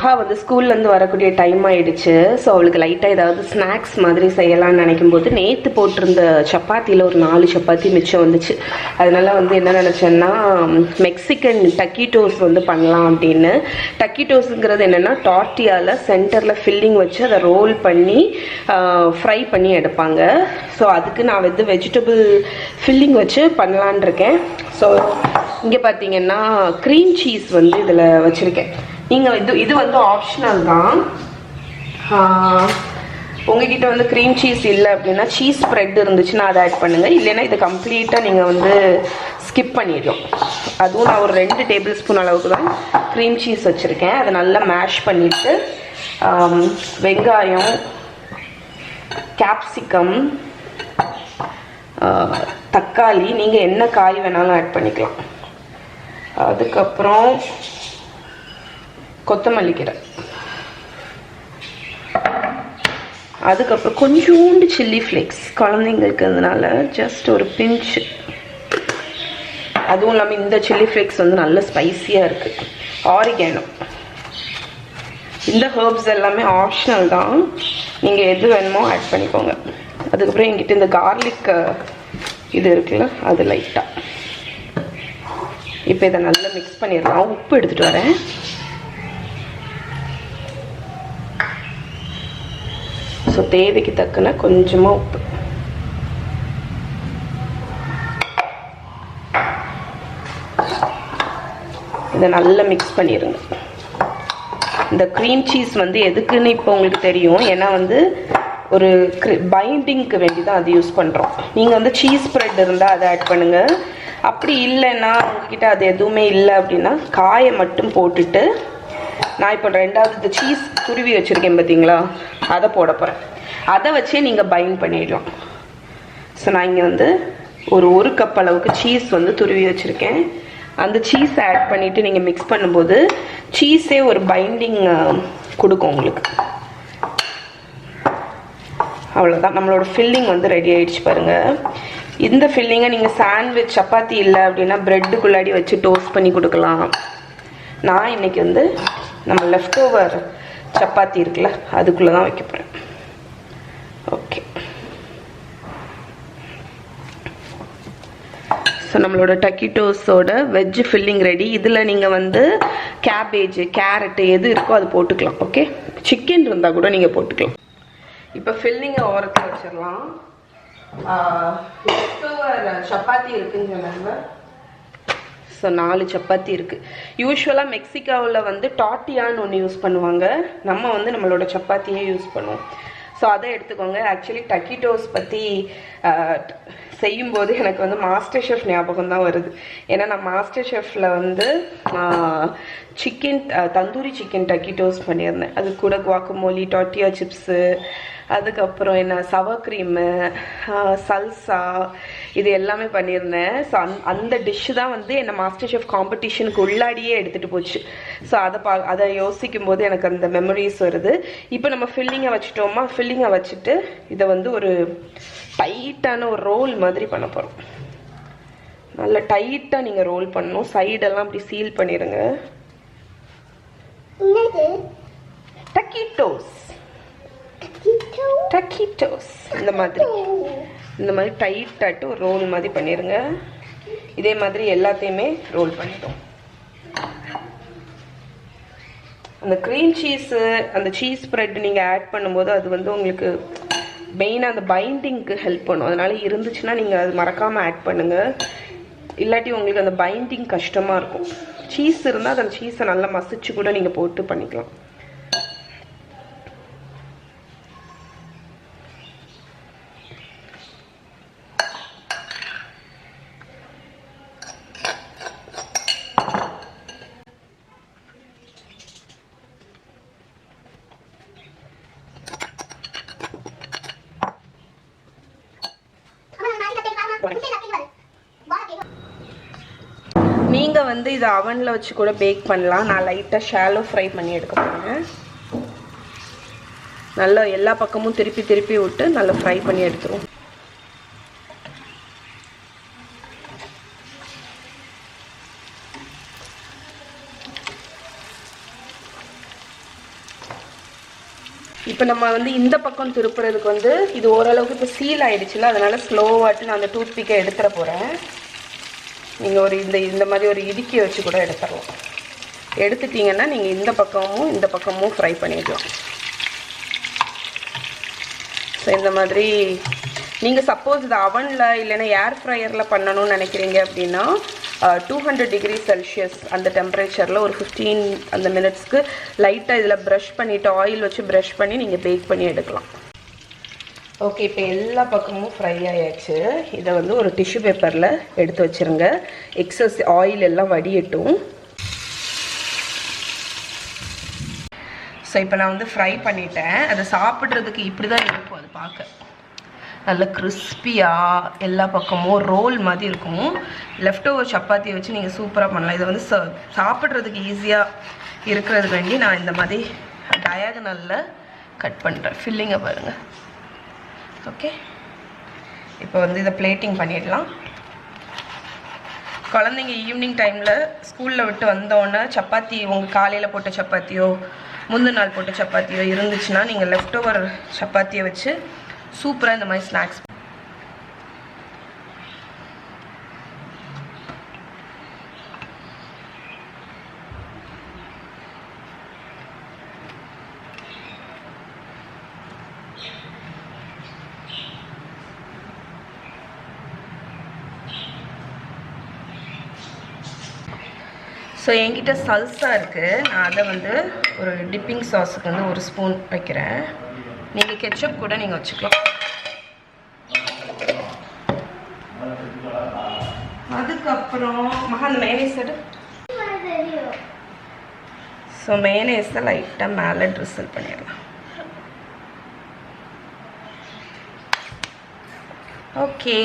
மகா வந்து ஸ்கூல்லேருந்து வரக்கூடிய டைம் ஆயிடுச்சு. ஸோ அவளுக்கு லைட்டாக ஏதாவது ஸ்நாக்ஸ் மாதிரி செய்யலாம்னு நினைக்கும் போது நேற்று போட்டிருந்த சப்பாத்தியில் ஒரு 4 சப்பாத்தி மிச்சம் வந்துச்சு. அதனால வந்து என்ன நினச்சேன்னா மெக்சிகன் டக்கீட்டோஸ் வந்து பண்ணலாம் அப்படின்னு. டக்கீட்டோஸுங்கிறது என்னென்னா டார்ட்டியாவில் சென்டரில் ஃபில்லிங் வச்சு அதை ரோல் பண்ணி ஃப்ரை பண்ணி எடுப்பாங்க. ஸோ அதுக்கு நான் வந்து வெஜிடபிள் ஃபில்லிங் வச்சு பண்ணலான் இருக்கேன். ஸோ இங்கே பார்த்தீங்கன்னா க்ரீம் சீஸ் வந்து இதில் வச்சுருக்கேன். நீங்கள் இது வந்து ஆப்ஷனல் தான். உங்ககிட்ட வந்து க்ரீம் சீஸ் இல்லை அப்படின்னா சீஸ் ஸ்ப்ரெட் இருந்துச்சுன்னா அதை ஆட் பண்ணுங்கள். இல்லைன்னா இதை கம்ப்ளீட்டாக நீங்கள் வந்து ஸ்கிப் பண்ணிடலாம். அதுவும் நான் ஒரு 2 டேபிள் ஸ்பூன் அளவுக்கு தான் க்ரீம் சீஸ் வச்சுருக்கேன். அதை நல்லா மேஷ் பண்ணிவிட்டு வெங்காயம், கேப்சிகம், தக்காளி, நீங்கள் என்ன காய் வேணாலும் ஆட் பண்ணிக்கலாம். அதுக்கப்புறம் கொத்தமல்லி கீரை, அதுக்கப்புறம் கொஞ்சோண்டு சில்லி ஃப்ளேக்ஸ் குழந்தைங்களுக்கு அதனால ஜஸ்ட் ஒரு பிஞ்ச். அதுவும் இல்லாமல் இந்த சில்லி ஃப்ளேக்ஸ் வந்து நல்ல ஸ்பைஸியாக இருக்குது. ஆரிகானோ. இந்த ஹர்ப்ஸ் எல்லாமே ஆப்ஷனல் தான், நீங்கள் எது வேணுமோ ஆட் பண்ணிக்கோங்க. அதுக்கப்புறம் என்கிட்ட இந்த கார்லிக் இது இருக்குல்ல, அது லைட்டாக. இப்போ இதை நல்லா மிக்ஸ் பண்ணிடலாம். உப்பு எடுத்துகிட்டு வரேன். ஸோ தேவைக்கு தக்கன கொஞ்சமாக உப்பு. இதை நல்லா மிக்ஸ் பண்ணிடுங்க. இந்த க்ரீம் சீஸ் வந்து எதுக்குன்னு இப்போ உங்களுக்கு தெரியும். ஏன்னா வந்து ஒரு பைண்டிங்க்கு வேண்டி தான் அது யூஸ் பண்ணுறோம். நீங்கள் வந்து சீஸ் ஸ்ப்ரெட் இருந்தால் அதை ஆட் பண்ணுங்கள். அப்படி இல்லைன்னா உங்ககிட்ட அது எதுவுமே இல்லை அப்படின்னா காயை மட்டும் போட்டுட்டு, நான் இப்போ 2வது இந்த சீஸ் துருவி வச்சுருக்கேன் பார்த்தீங்களா, அதை போட போகிறேன். அதை வச்சே நீங்கள் பைண்ட் பண்ணிடலாம். ஸோ நான் இங்கே வந்து ஒரு கப் அளவுக்கு சீஸ் வந்து துருவி வச்சுருக்கேன். அந்த சீஸை ஆட் பண்ணிவிட்டு நீங்கள் மிக்ஸ் பண்ணும்போது சீஸே ஒரு பைண்டிங் கொடுக்கும் உங்களுக்கு. அவ்வளோதான், நம்மளோட ஃபில்லிங் வந்து ரெடி ஆகிடுச்சு பாருங்கள். இந்த ஃபில்லிங்கை நீங்கள் சாண்ட்விச் சப்பாத்தி இல்லை அப்படின்னா ப்ரெட்டுக்குள்ளாடி வச்சு டோஸ்ட் பண்ணி கொடுக்கலாம். நான் இன்றைக்கி வந்து நம்ம லெஃப்ட் ஓவர் சப்பாத்தி இருக்குல்ல, அதுக்குள்ளே தான் வைக்க போகிறேன். ஓகே, ஸோ நம்மளோட டக்கிட்டோஸோட வெஜ் ஃபில்லிங் ரெடி. இதில் நீங்கள் வந்து கேபேஜ், கேரட்டு எது இருக்கோ அது போட்டுக்கலாம். ஓகே, சிக்கன் இருந்தால் கூட நீங்கள் போட்டுக்கலாம். இப்போ ஃபில்லிங்கை ஓரத்தில் வச்சிடலாம். லெஃப்ட் ஓவர் சப்பாத்தி இருக்குன்னு சொன்னாங்க. ஸோ 4 சப்பாத்தி இருக்குது. யூஸ்வலாக மெக்சிகோவில் வந்து டார்ட்டியான்னு ஒன்று யூஸ் பண்ணுவாங்க. நம்ம வந்து நம்மளோட சப்பாத்தியே யூஸ் பண்ணுவோம். ஸோ அதை எடுத்துக்கோங்க. ஆக்சுவலி டக்கிட்டோஸ் பற்றி செய்யும்போது எனக்கு வந்து மாஸ்டர் ஷெஃப் ஞாபகம் தான் வருது. ஏன்னா நான் மாஸ்டர் ஷெஃப்பில் வந்து சிக்கன் தந்தூரி சிக்கன் டக்கிட்டோஸ் பண்ணியிருந்தேன். அது கூட குவாக்கமோலி, டார்ட்டியா சிப்ஸு, அதுக்கப்புறம் என்ன சவர் க்ரீமு, சல்சா, இது எல்லாமே பண்ணியிருந்தேன். ஸோ அந்த டிஷ்ஷு தான் வந்து என்னை மாஸ்டர் ஷெஃப் காம்படிஷனுக்கு உள்ளாடியே எடுத்துகிட்டு போச்சு. ஸோ அதை யோசிக்கும் போது எனக்கு அந்த மெமரிஸ் வருது. இப்போ நம்ம ஃபில்லிங்கை வச்சுட்டோமா, ஃபில்லிங்கை வச்சுட்டு இதை வந்து ஒரு டைட்டான ஒரு ரோல் மாதிரி பண்ண போகிறோம். நல்லா டைட்டாக நீங்கள் ரோல் பண்ணணும். சைடெல்லாம் அப்படி சீல் பண்ணிடுங்க. டக்கிட்டோஸ் டக்கிட்டோஸ் இந்த மாதிரி டைட்டாட்டு ஒரு ரோல் மாதிரி பண்ணிடுங்க. இதே மாதிரி எல்லாத்தையுமே ரோல் பண்ணிட்டோம். அந்த க்ரீம் சீஸு, அந்த சீஸ் ஸ்ப்ரெட் நீங்கள் ஆட் பண்ணும்போது அது வந்து உங்களுக்கு மெயினாக அந்த பைண்டிங்க்கு ஹெல்ப் பண்ணும். அதனால இருந்துச்சுன்னா நீங்கள் அது மறக்காமல் ஆட் பண்ணுங்கள். இல்லாட்டி உங்களுக்கு அந்த பைண்டிங் கஷ்டமாக இருக்கும். சீஸ் இருந்தால் அந்த சீஸை நல்லா மசிச்சு கூட நீங்கள் போட்டு பண்ணிக்கலாம். நீங்கள் வந்து இதை அவனில் வச்சு கூட பேக் பண்ணலாம். நான் லைட்டாக ஷாலோ ஃப்ரை பண்ணி எடுக்க போகிறேன். நல்லா எல்லா பக்கமும் திருப்பி விட்டு நல்லா ஃப்ரை பண்ணி எடுத்துருவோம். இப்போ நம்ம வந்து இந்த பக்கம் திருப்புறதுக்கு வந்து இது ஓரளவுக்கு இப்போ சீல் ஆயிடுச்சுல, அதனால ஸ்லோவாட்டு நான் அந்த டூத் பிக்கை எடுத்துட போகிறேன். நீங்கள் ஒரு இந்த மாதிரி ஒரு இடுக்கி வச்சு கூட எடுத்துடலாம். எடுத்துட்டிங்கன்னா நீங்கள் இந்த பக்கமும் ஃப்ரை பண்ணிடலாம். ஸோ இந்த மாதிரி நீங்கள் சப்போஸ் இது அவனில் இல்லைன்னா ஏர் ஃப்ரையரில் பண்ணணும்னு நினைக்கிறீங்க அப்படின்னா 200 டிகிரி செல்சியஸ் அந்த டெம்பரேச்சரில் ஒரு 15 அந்த மினிட்ஸ்க்கு லைட்டாக இதில் ப்ரஷ் பண்ணிவிட்டு ஆயில் வச்சு ப்ரஷ் பண்ணி நீங்கள் பேக் பண்ணி எடுக்கலாம். ஓகே, இப்போ எல்லா பக்கமும் ஃப்ரை ஆயாச்சு. இதை வந்து ஒரு டிஷ்யூ பேப்பரில் எடுத்து வச்சுருங்க. எக்ஸஸ் ஆயில் எல்லாம் வடியட்டும். ஸோ இப்போ நான் வந்து ஃப்ரை பண்ணிட்டேன். அதை சாப்பிட்றதுக்கு இப்படி தான் இருக்கும். அது பார்க்க நல்ல கிறிஸ்பியாக எல்லா பக்கமும் ரோல் மாதிரி இருக்கும். லெஃப்ட் ஓவர் சப்பாத்தியை வச்சு நீங்கள் சூப்பராக பண்ணலாம். இதை வந்து சாப்பிட்றதுக்கு ஈஸியாக இருக்கிறது வேண்டி நான் இந்த மாதிரி டயகனலில் கட் பண்ணுறேன். ஃபில்லிங்கை பாருங்கள். ஓகே, இப்போ வந்து இதை பிளேட்டிங் பண்ணிடலாம். குழந்தைங்க ஈவினிங் டைமில் ஸ்கூலில் விட்டு வந்தோடனே சப்பாத்தி, உங்கள் காலையில் போட்ட சப்பாத்தியோ முந்தின நாள் போட்ட சப்பாத்தியோ இருந்துச்சுன்னா நீங்கள் லெஃப்ட் ஓவர் சப்பாத்தியை வச்சு சூப்பராக இந்த மாதிரி ஸ்நாக்ஸ். ஸோ என்கிட்ட சல்சா இருக்குது. நான் அதை வந்து ஒரு டிப்பிங் சாஸுக்கு வந்து ஒரு ஸ்பூன் வைக்கிறேன். நீங்கள் கெச்சப் கூட நீங்கள் வச்சுக்கலாம். அதுக்கப்புறம் அந்த மேனேஸ் எடு. ஸோ மேனேஸை லைட்டாக மேலே ட்ரிசல் பண்ணிடலாம். ஓகே.